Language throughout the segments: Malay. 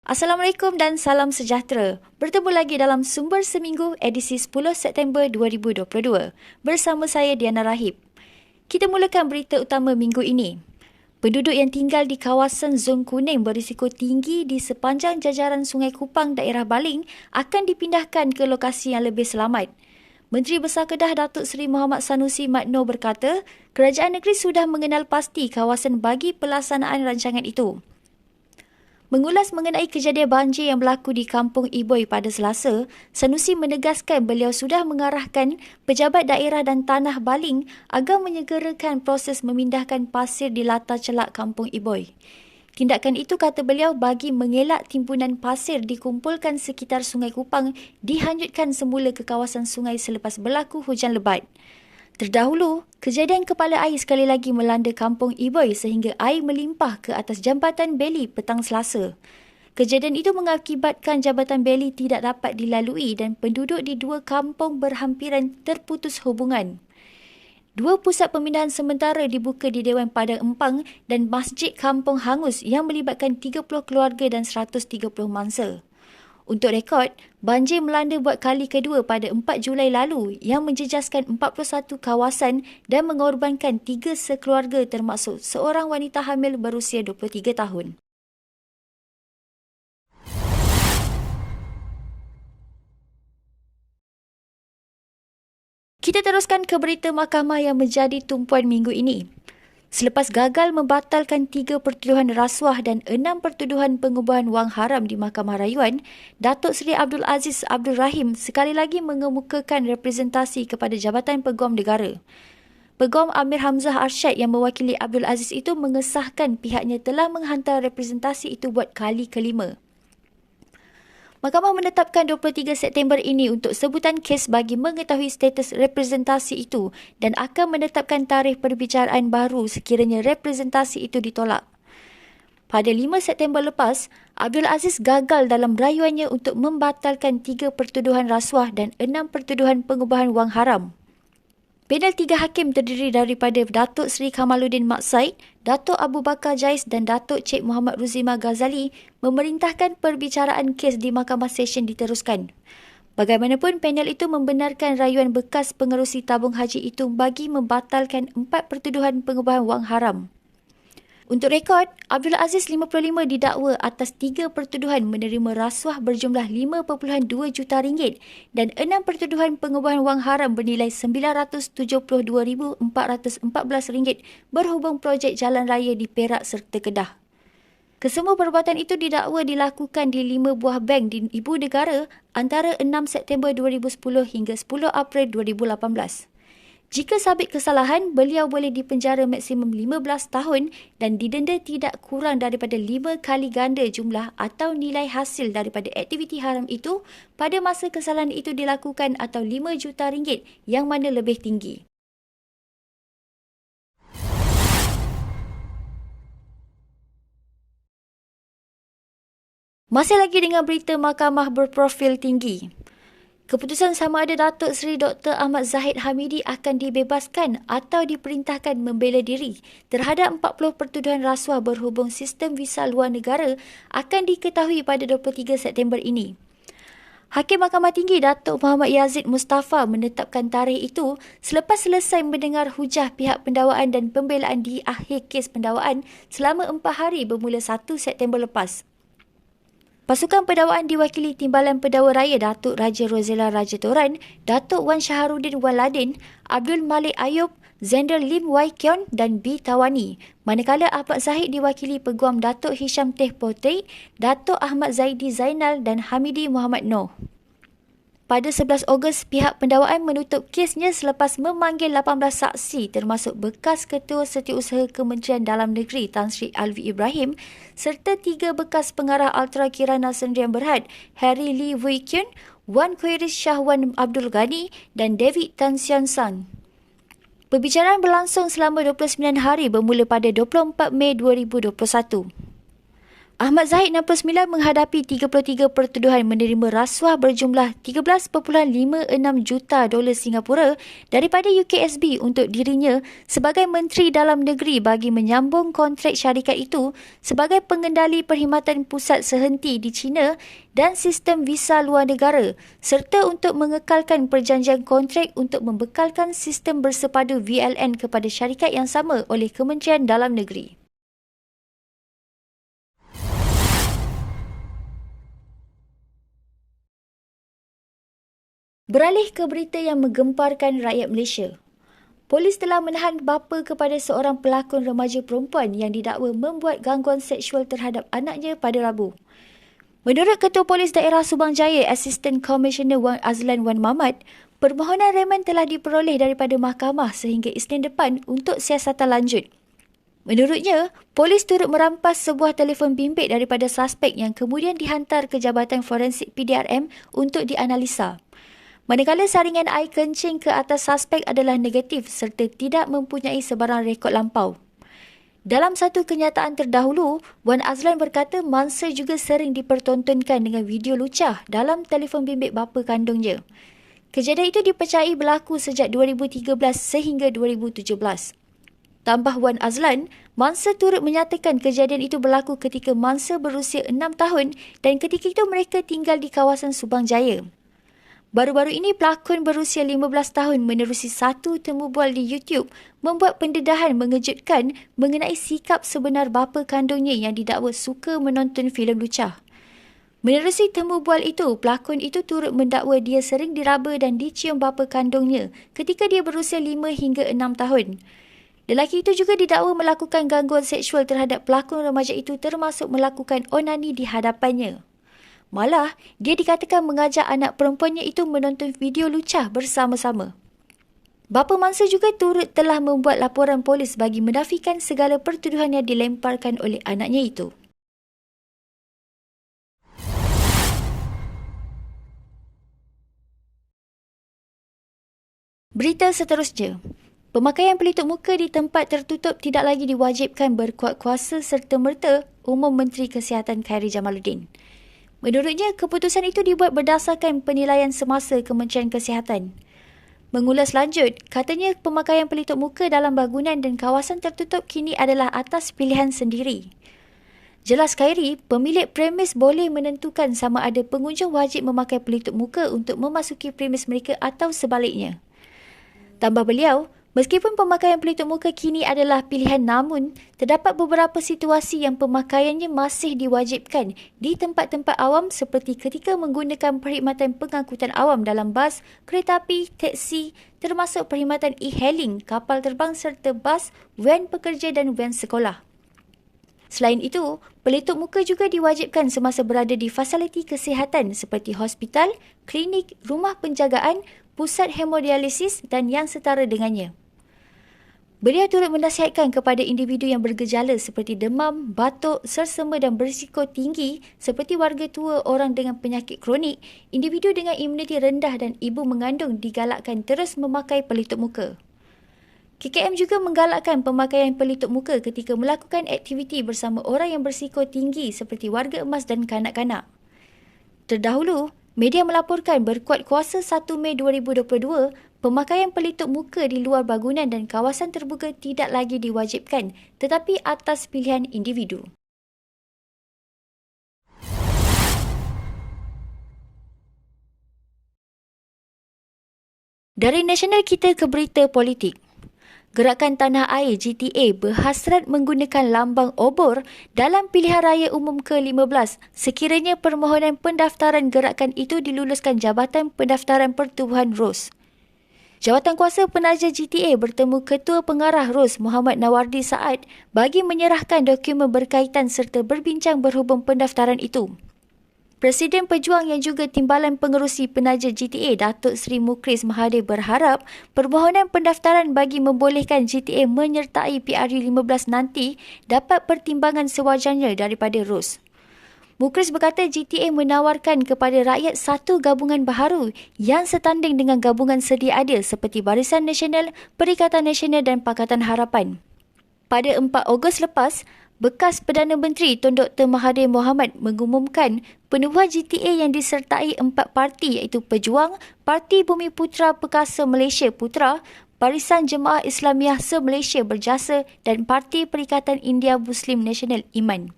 Assalamualaikum dan salam sejahtera. Bertemu lagi dalam Sumber Seminggu edisi 10 September 2022. Bersama saya Diana Rahib. Kita mulakan berita utama minggu ini. Penduduk yang tinggal di kawasan zon kuning berisiko tinggi di sepanjang jajaran Sungai Kupang daerah Baling akan dipindahkan ke lokasi yang lebih selamat. Menteri Besar Kedah Datuk Seri Muhammad Sanusi Madno berkata, kerajaan negeri sudah mengenal pasti kawasan bagi pelaksanaan rancangan itu. Mengulas mengenai kejadian banjir yang berlaku di Kampung Iboi pada Selasa, Sanusi menegaskan beliau sudah mengarahkan pejabat daerah dan tanah Baling agar menyegerakan proses memindahkan pasir di latar celak Kampung Iboi. Tindakan itu, kata beliau, bagi mengelak timbunan pasir dikumpulkan sekitar Sungai Kupang dihanyutkan semula ke kawasan sungai selepas berlaku hujan lebat. Terdahulu, kejadian kepala air sekali lagi melanda Kampung Iboi sehingga air melimpah ke atas Jambatan Beli petang Selasa. Kejadian itu mengakibatkan Jambatan Beli tidak dapat dilalui dan penduduk di dua kampung berhampiran terputus hubungan. Dua pusat pemindahan sementara dibuka di Dewan Padang Empang dan Masjid Kampung Hangus yang melibatkan 30 keluarga dan 130 mangsa. Untuk rekod, banjir melanda buat kali kedua pada 4 Julai lalu yang menjejaskan 41 kawasan dan mengorbankan 3 sekeluarga termasuk seorang wanita hamil berusia 23 tahun. Kita teruskan ke berita mahkamah yang menjadi tumpuan minggu ini. Selepas gagal membatalkan 3 pertuduhan rasuah dan 6 pertuduhan pengubahan wang haram di Mahkamah Rayuan, Datuk Seri Abdul Aziz Abdul Rahim sekali lagi mengemukakan representasi kepada Jabatan Peguam Negara. Peguam Amir Hamzah Arsyad yang mewakili Abdul Aziz itu mengesahkan pihaknya telah menghantar representasi itu buat kali kelima. Mahkamah menetapkan 23 September ini untuk sebutan kes bagi mengetahui status representasi itu dan akan menetapkan tarikh perbicaraan baru sekiranya representasi itu ditolak. Pada 5 September lepas, Abdul Aziz gagal dalam rayuannya untuk membatalkan 3 pertuduhan rasuah dan 6 pertuduhan pengubahan wang haram. Panel 3 hakim terdiri daripada Datuk Seri Kamaluddin Mat Said, Datuk Abu Bakar Jais dan Datuk Cik Muhammad Ruzima Ghazali memerintahkan perbicaraan kes di Mahkamah Session diteruskan. Bagaimanapun, panel itu membenarkan rayuan bekas pengerusi tabung haji itu bagi membatalkan 4 pertuduhan pengubahan wang haram. Untuk rekod, Abdul Aziz 55 didakwa atas 3 pertuduhan menerima rasuah berjumlah 5.2 juta ringgit dan 6 pertuduhan pengubahan wang haram bernilai RM972,414 berhubung projek jalan raya di Perak serta Kedah. Kesemua perbuatan itu didakwa dilakukan di 5 buah bank di Ibu Negara antara 6 September 2010 hingga 10 April 2018. Jika sabit kesalahan, beliau boleh dipenjara maksimum 15 tahun dan didenda tidak kurang daripada 5 kali ganda jumlah atau nilai hasil daripada aktiviti haram itu pada masa kesalahan itu dilakukan atau 5 juta ringgit yang mana lebih tinggi. Masih lagi dengan berita mahkamah berprofil tinggi. Keputusan sama ada Datuk Seri Dr. Ahmad Zahid Hamidi akan dibebaskan atau diperintahkan membela diri terhadap 40 pertuduhan rasuah berhubung sistem visa luar negara akan diketahui pada 23 September ini. Hakim Mahkamah Tinggi Datuk Muhammad Yazid Mustafa menetapkan tarikh itu selepas selesai mendengar hujah pihak pendakwaan dan pembelaan di akhir kes pendakwaan selama 4 hari bermula 1 September lepas. Pasukan pendakwaan diwakili Timbalan Pendakwa Raya Datuk Raja Rozela Raja Toran, Datuk Wan Syaharuddin Waladin, Abdul Malik Ayub, Zender Lim Wai Kion dan B. Tawani. Manakala Ahmad Zahid diwakili Peguam Datuk Hisham Teh Potri, Datuk Ahmad Zaidi Zainal dan Hamidi Muhammad Noh. Pada 11 Ogos, pihak pendakwaan menutup kesnya selepas memanggil 18 saksi termasuk bekas Ketua Setiausaha Kementerian Dalam Negeri Tan Sri Alwi Ibrahim serta 3 bekas pengarah Ultra Kirana Sendirian Berhad Harry Lee Wui Kyun, Wan Khairis Shahwan Abdul Ghani dan David Tan Sian San. Perbicaraan berlangsung selama 29 hari bermula pada 24 Mei 2021. Ahmad Zahid 69 menghadapi 33 pertuduhan menerima rasuah berjumlah 13.56 juta dolar Singapura daripada UKSB untuk dirinya sebagai Menteri Dalam Negeri bagi menyambung kontrak syarikat itu sebagai pengendali perkhidmatan pusat sehenti di China dan sistem visa luar negara serta untuk mengekalkan perjanjian kontrak untuk membekalkan sistem bersepadu VLN kepada syarikat yang sama oleh Kementerian Dalam Negeri. Beralih ke berita yang menggemparkan rakyat Malaysia. Polis telah menahan bapa kepada seorang pelakon remaja perempuan yang didakwa membuat gangguan seksual terhadap anaknya pada Rabu. Menurut Ketua Polis Daerah Subang Jaya, Asisten Komisioner Wan Azlan Wan Mamat, permohonan reman telah diperoleh daripada mahkamah sehingga Isnin depan untuk siasatan lanjut. Menurutnya, polis turut merampas sebuah telefon bimbit daripada suspek yang kemudian dihantar ke Jabatan Forensik PDRM untuk dianalisa. Manakala saringan air kencing ke atas suspek adalah negatif serta tidak mempunyai sebarang rekod lampau. Dalam satu kenyataan terdahulu, Wan Azlan berkata mangsa juga sering dipertontonkan dengan video lucah dalam telefon bimbit bapa kandungnya. Kejadian itu dipercayai berlaku sejak 2013 sehingga 2017. Tambah Wan Azlan, mangsa turut menyatakan kejadian itu berlaku ketika mangsa berusia 6 tahun dan ketika itu mereka tinggal di kawasan Subang Jaya. Baru-baru ini, pelakon berusia 15 tahun menerusi satu temubual di YouTube membuat pendedahan mengejutkan mengenai sikap sebenar bapa kandungnya yang didakwa suka menonton filem lucah. Menerusi temubual itu, pelakon itu turut mendakwa dia sering diraba dan dicium bapa kandungnya ketika dia berusia 5 hingga 6 tahun. Lelaki itu juga didakwa melakukan gangguan seksual terhadap pelakon remaja itu termasuk melakukan onani di hadapannya. Malah, dia dikatakan mengajak anak perempuannya itu menonton video lucah bersama-sama. Bapa mangsa juga turut telah membuat laporan polis bagi menafikan segala pertuduhan yang dilemparkan oleh anaknya itu. Berita seterusnya. Pemakaian pelitup muka di tempat tertutup tidak lagi diwajibkan berkuat kuasa serta-merta Umum Menteri Kesihatan Khairy Jamaluddin. Menurutnya, keputusan itu dibuat berdasarkan penilaian semasa Kementerian Kesihatan. Mengulas lanjut, katanya pemakaian pelitup muka dalam bangunan dan kawasan tertutup kini adalah atas pilihan sendiri. Jelas Khairy, pemilik premis boleh menentukan sama ada pengunjung wajib memakai pelitup muka untuk memasuki premis mereka atau sebaliknya. Tambah beliau, meskipun pemakaian pelitup muka kini adalah pilihan namun, terdapat beberapa situasi yang pemakaiannya masih diwajibkan di tempat-tempat awam seperti ketika menggunakan perkhidmatan pengangkutan awam dalam bas, kereta api, teksi, termasuk perkhidmatan e-hailing, kapal terbang serta bas, van pekerja dan van sekolah. Selain itu, pelitup muka juga diwajibkan semasa berada di fasiliti kesihatan seperti hospital, klinik, rumah penjagaan, pusat hemodialisis dan yang setara dengannya. Beliau turut menasihatkan kepada individu yang bergejala seperti demam, batuk, sersema dan berisiko tinggi seperti warga tua, orang dengan penyakit kronik, individu dengan imuniti rendah dan ibu mengandung digalakkan terus memakai pelitup muka. KKM juga menggalakkan pemakaian pelitup muka ketika melakukan aktiviti bersama orang yang berisiko tinggi seperti warga emas dan kanak-kanak. Terdahulu, media melaporkan berkuat kuasa 1 Mei 2022, pemakaian pelitup muka di luar bangunan dan kawasan terbuka tidak lagi diwajibkan tetapi atas pilihan individu. Dari nasional kita ke berita politik. Gerakan Tanah Air GTA berhasrat menggunakan lambang obor dalam pilihan raya umum ke-15 sekiranya permohonan pendaftaran gerakan itu diluluskan Jabatan Pendaftaran Pertubuhan ROS. Jawatankuasa Penaja GTA bertemu Ketua Pengarah ROS Muhammad Nawardi Saad bagi menyerahkan dokumen berkaitan serta berbincang berhubung pendaftaran itu. Presiden Pejuang yang juga Timbalan Pengerusi Penaja GTA Datuk Seri Mukris Mahathir berharap permohonan pendaftaran bagi membolehkan GTA menyertai PRU 15 nanti dapat pertimbangan sewajarnya daripada ROS. Mukris berkata GTA menawarkan kepada rakyat satu gabungan baharu yang setanding dengan gabungan sedia ada seperti Barisan Nasional, Perikatan Nasional dan Pakatan Harapan. Pada 4 Ogos lepas, Bekas Perdana Menteri Tun Dr. Mahathir Mohamad mengumumkan penubuhan GTA yang disertai 4 parti iaitu Pejuang, Parti Bumi Putera Perkasa Malaysia Putra, Barisan Jemaah Islamiah Se-Malaysia Berjasa dan Parti Perikatan India Muslim Nasional Iman.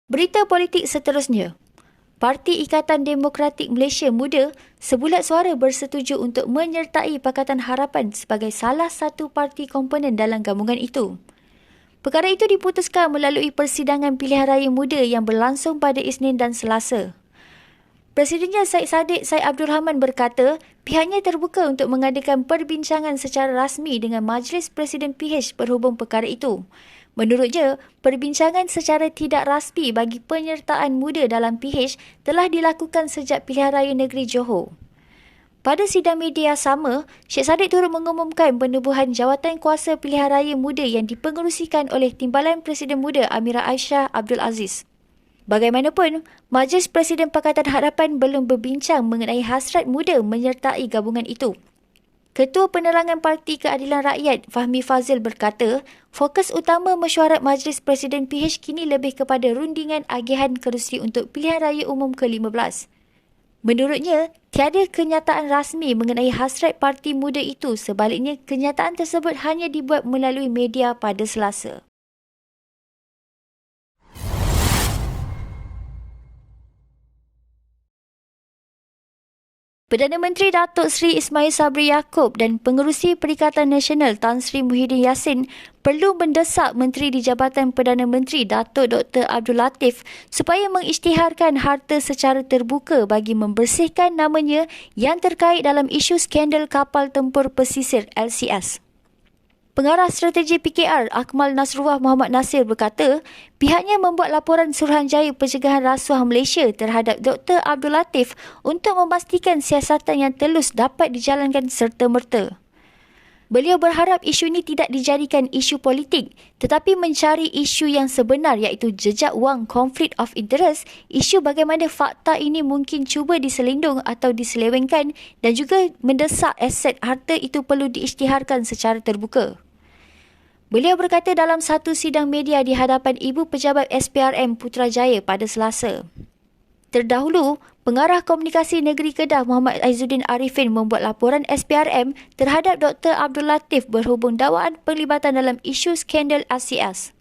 Berita politik seterusnya. Parti Ikatan Demokratik Malaysia Muda sebulat suara bersetuju untuk menyertai Pakatan Harapan sebagai salah satu parti komponen dalam gabungan itu. Perkara itu diputuskan melalui persidangan pilihan raya muda yang berlangsung pada Isnin dan Selasa. Presidennya Syed Saddiq Syed Abdul Rahman berkata pihaknya terbuka untuk mengadakan perbincangan secara rasmi dengan Majlis Presiden PH berhubung perkara itu. Menurutnya, perbincangan secara tidak rasmi bagi penyertaan muda dalam PH telah dilakukan sejak pilihan raya negeri Johor. Pada sidang media sama, Syed Saddiq turut mengumumkan penubuhan jawatan kuasa pilihan raya muda yang dipengerusikan oleh Timbalan Presiden Muda Amirah Aisyah Abdul Aziz. Bagaimanapun, Majlis Presiden Pakatan Harapan belum berbincang mengenai hasrat muda menyertai gabungan itu. Ketua Penerangan Parti Keadilan Rakyat Fahmi Fazil berkata, fokus utama mesyuarat Majlis Presiden PH kini lebih kepada rundingan agihan kerusi untuk pilihan raya umum ke-15. Menurutnya, tiada kenyataan rasmi mengenai hasrat parti muda itu, sebaliknya kenyataan tersebut hanya dibuat melalui media pada Selasa. Perdana Menteri Datuk Seri Ismail Sabri Yaakob dan Pengerusi Perikatan Nasional Tan Sri Muhyiddin Yassin perlu mendesak Menteri di Jabatan Perdana Menteri Datuk Dr. Abdul Latif supaya mengisytiharkan harta secara terbuka bagi membersihkan namanya yang terkait dalam isu skandal kapal tempur pesisir LCS. Pengarah Strategi PKR Akmal Nasrullah Muhammad Nasir berkata, pihaknya membuat laporan Suruhanjaya Pencegahan Rasuah Malaysia terhadap Dr. Abdul Latif untuk memastikan siasatan yang telus dapat dijalankan serta-merta. Beliau berharap isu ini tidak dijadikan isu politik tetapi mencari isu yang sebenar iaitu jejak wang konflik of interest, isu bagaimana fakta ini mungkin cuba diselindung atau diselewengkan dan juga mendesak aset harta itu perlu diisytiharkan secara terbuka. Beliau berkata dalam satu sidang media di hadapan Ibu Pejabat SPRM Putrajaya pada Selasa. Terdahulu, Pengarah Komunikasi Negeri Kedah Muhammad Aizuddin Arifin membuat laporan SPRM terhadap Dr. Abdul Latif berhubung dakwaan penglibatan dalam isu skandal LCS.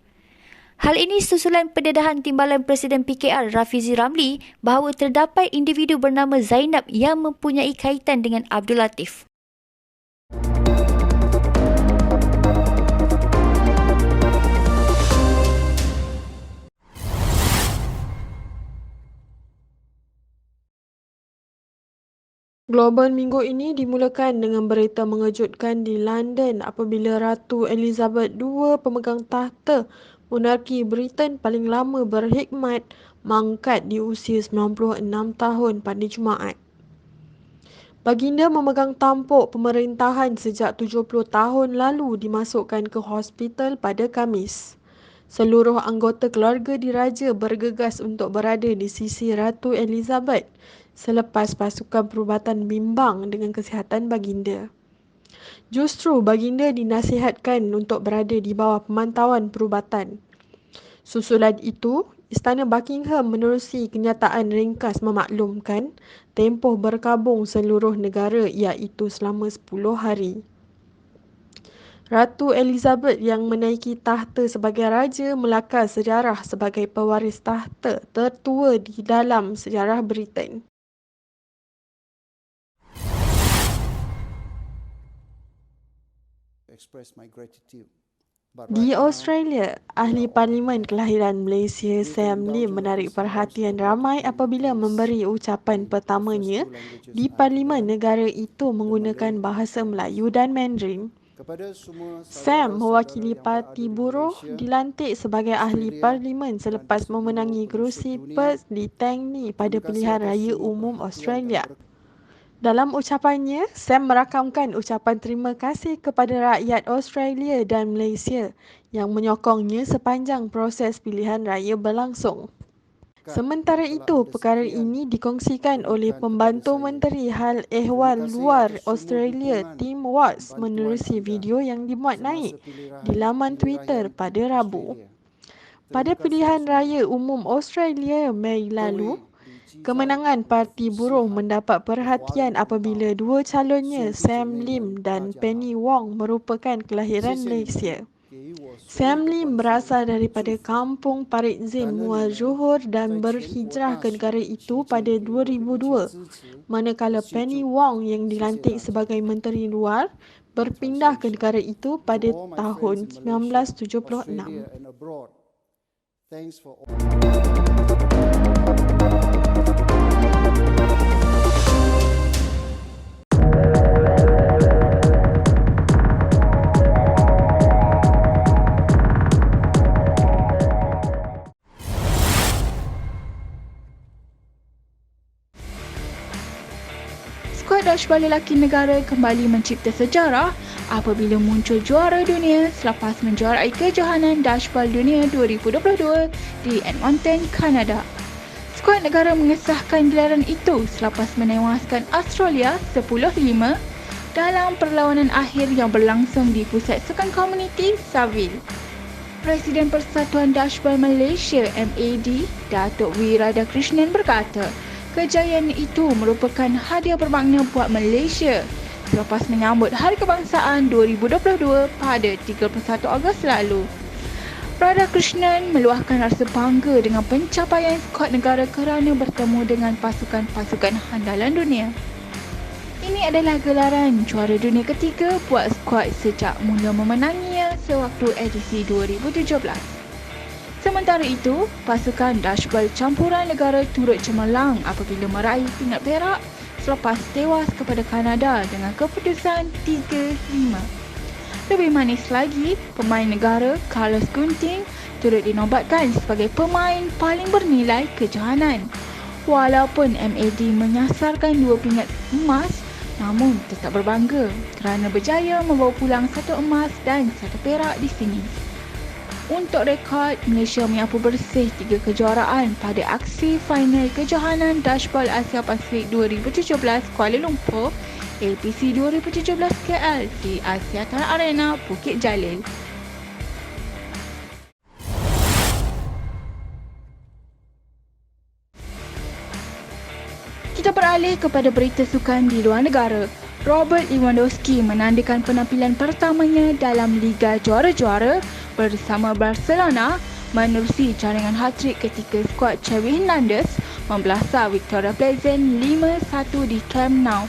Hal ini susulan pendedahan Timbalan Presiden PKR Rafizi Ramli bahawa terdapat individu bernama Zainab yang mempunyai kaitan dengan Abdul Latif. Global minggu ini dimulakan dengan berita mengejutkan di London apabila Ratu Elizabeth II, pemegang tahta monarki Britain paling lama berkhidmat, mangkat di usia 96 tahun pada Jumaat. Baginda memegang tampuk pemerintahan sejak 70 tahun lalu dimasukkan ke hospital pada Khamis. Seluruh anggota keluarga diraja bergegas untuk berada di sisi Ratu Elizabeth selepas pasukan perubatan bimbang dengan kesihatan baginda. Justru baginda dinasihatkan untuk berada di bawah pemantauan perubatan. Susulan itu, Istana Buckingham menerusi kenyataan ringkas memaklumkan tempoh berkabung seluruh negara iaitu selama 10 hari. Ratu Elizabeth yang menaiki tahta sebagai raja melakar sejarah sebagai pewaris tahta tertua di dalam sejarah Britain. Di Australia, ahli parlimen kelahiran Malaysia Sam Lim menarik perhatian ramai apabila memberi ucapan pertamanya di parlimen negara itu menggunakan bahasa Melayu dan Mandarin. Sam, mewakili Parti Buruh, dilantik sebagai ahli parlimen selepas memenangi kerusi Perth di Tangney pada pilihan raya umum Australia. Dalam ucapannya, Sam merakamkan ucapan terima kasih kepada rakyat Australia dan Malaysia yang menyokongnya sepanjang proses pilihan raya berlangsung. Sementara itu, perkara ini dikongsikan oleh Pembantu Menteri Hal Ehwal Luar Australia Tim Watts menerusi video yang dimuat naik di laman Twitter pada Rabu. Pada pilihan raya umum Australia Mei lalu, kemenangan Parti Buruh mendapat perhatian apabila dua calonnya, Sam Lim dan Penny Wong, merupakan kelahiran Malaysia. Sam Lim berasal daripada kampung Parit Zin, Muar Johor dan berhijrah ke negara itu pada 2002, manakala Penny Wong yang dilantik sebagai Menteri Luar berpindah ke negara itu pada tahun 1976. Skuad dashball lelaki negara kembali mencipta sejarah apabila muncul juara dunia selepas menjuarai kejohanan dashball dunia 2022 di Edmonton, Kanada. Skuad negara mengesahkan gelaran itu selepas menewaskan Australia 10-5 dalam perlawanan akhir yang berlangsung di Pusat Sukan Komuniti Saville. Presiden Persatuan Dashball Malaysia MAD, Datuk W. Radhakrishnan berkata, kejayaan itu merupakan hadiah bermakna buat Malaysia selepas menyambut Hari Kebangsaan 2022 pada 31 Ogos lalu. Radhakrishnan meluahkan rasa bangga dengan pencapaian skuad negara kerana bertemu dengan pasukan-pasukan handalan dunia. Ini adalah gelaran juara dunia ketiga buat skuad sejak mula memenanginya sewaktu edisi 2017. Sementara itu, pasukan dashball campuran negara turut cemerlang apabila meraih pingat perak selepas tewas kepada Kanada dengan keputusan 3-5. Lebih manis lagi, pemain negara Carlos Gunting turut dinobatkan sebagai pemain paling bernilai kejohanan. Walaupun MAD menyasarkan 2 pingat emas, namun tetap berbangga kerana berjaya membawa pulang 1 emas dan 1 perak di sini. Untuk rekod, Malaysia menyapu bersih 3 kejuaraan pada aksi final kejohanan Dashball Asia Pasifik 2017 Kuala Lumpur, APC 2017 KL di Axiata Arena, Bukit Jalil. Kita beralih kepada berita sukan di luar negara. Robert Lewandowski menandakan penampilan pertamanya dalam Liga Juara-Juara bersama Barcelona menerusi jaringan hat-trick ketika skuad Xavi Hernandez membelasah Victoria Pleasant 5-1 di Camp Nou.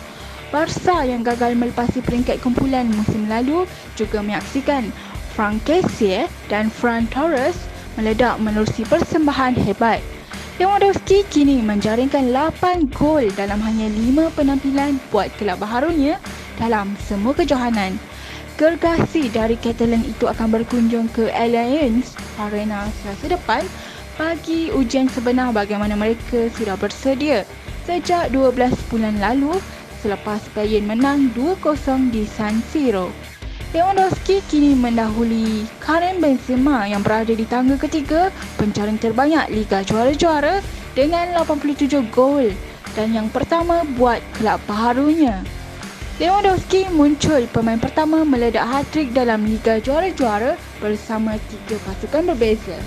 Barca yang gagal melepasi peringkat kumpulan musim lalu juga menyaksikan Franck Kessié dan Ferran Torres meledak menerusi persembahan hebat. Lewandowski kini menjaringkan 8 gol dalam hanya 5 penampilan buat kelab baharunya dalam semua kejohanan. Gergasi dari Catalan itu akan berkunjung ke Allianz Arena Selasa depan bagi ujian sebenar bagaimana mereka sudah bersedia sejak 12 bulan lalu selepas Bayern menang 2-0 di San Siro. Lewandowski kini mendahului Karim Benzema yang berada di tangga ketiga penjaring terbanyak Liga Juara-Juara dengan 87 gol dan yang pertama buat kelab baharunya. Lewandowski muncul pemain pertama meledak hat-trick dalam Liga Juara-Juara bersama 3 pasukan berbeza.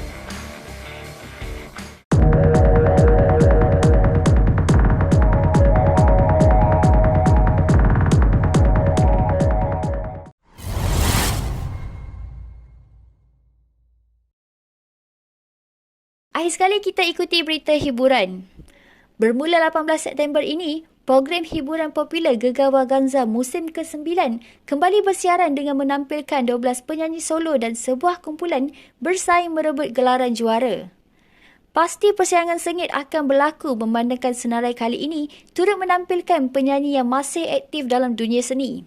Akhir sekali kita ikuti berita hiburan. Bermula 18 September ini, program hiburan popular Gegar Vaganza musim ke-9 kembali bersiaran dengan menampilkan 12 penyanyi solo dan sebuah kumpulan bersaing merebut gelaran juara. Pasti persaingan sengit akan berlaku memandangkan senarai kali ini turut menampilkan penyanyi yang masih aktif dalam dunia seni.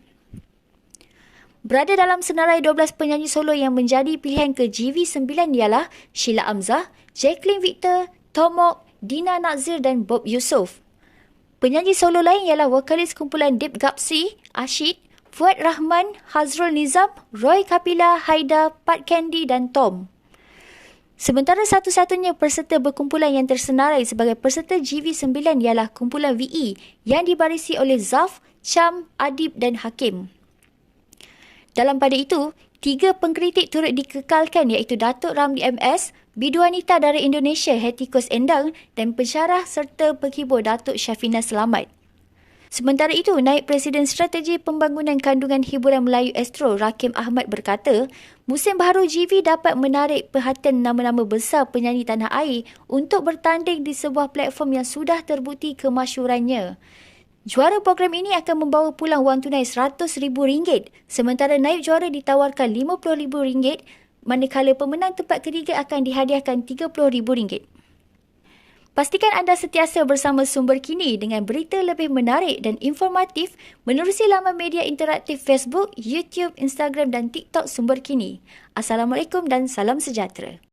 Berada dalam senarai 12 penyanyi solo yang menjadi pilihan ke GV9 ialah Sheila Amzah, Jacqueline Victor, Tomok, Dina Nazir dan Bob Yusof. Penyanyi solo lain ialah vokalis kumpulan Deep Gapsi, Ashid, Fuad Rahman, Hazrul Nizam, Roy Kapila, Haida, Pat Candy dan Tom. Sementara satu-satunya peserta berkumpulan yang tersenarai sebagai peserta GV9 ialah kumpulan VE yang dibarisi oleh Zaf, Cham, Adib dan Hakim. Dalam pada itu, 3 pengkritik turut dikekalkan iaitu Datuk Ramli MS, bidu wanita dari Indonesia Hetty Koes Endang dan pensyarah serta penghibur Datuk Syafina Selamat. Sementara itu, Naib Presiden Strategi Pembangunan Kandungan Hiburan Melayu Astro Rakim Ahmad berkata, musim baharu GV dapat menarik perhatian nama-nama besar penyanyi tanah air untuk bertanding di sebuah platform yang sudah terbukti kemasyhurannya. Juara program ini akan membawa pulang wang tunai RM100,000, sementara naib juara ditawarkan RM50,000, manakala pemenang tempat ketiga akan dihadiahkan RM30,000. Pastikan anda sentiasa bersama Sumber Kini dengan berita lebih menarik dan informatif menerusi laman media interaktif Facebook, YouTube, Instagram dan TikTok Sumber Kini. Assalamualaikum dan salam sejahtera.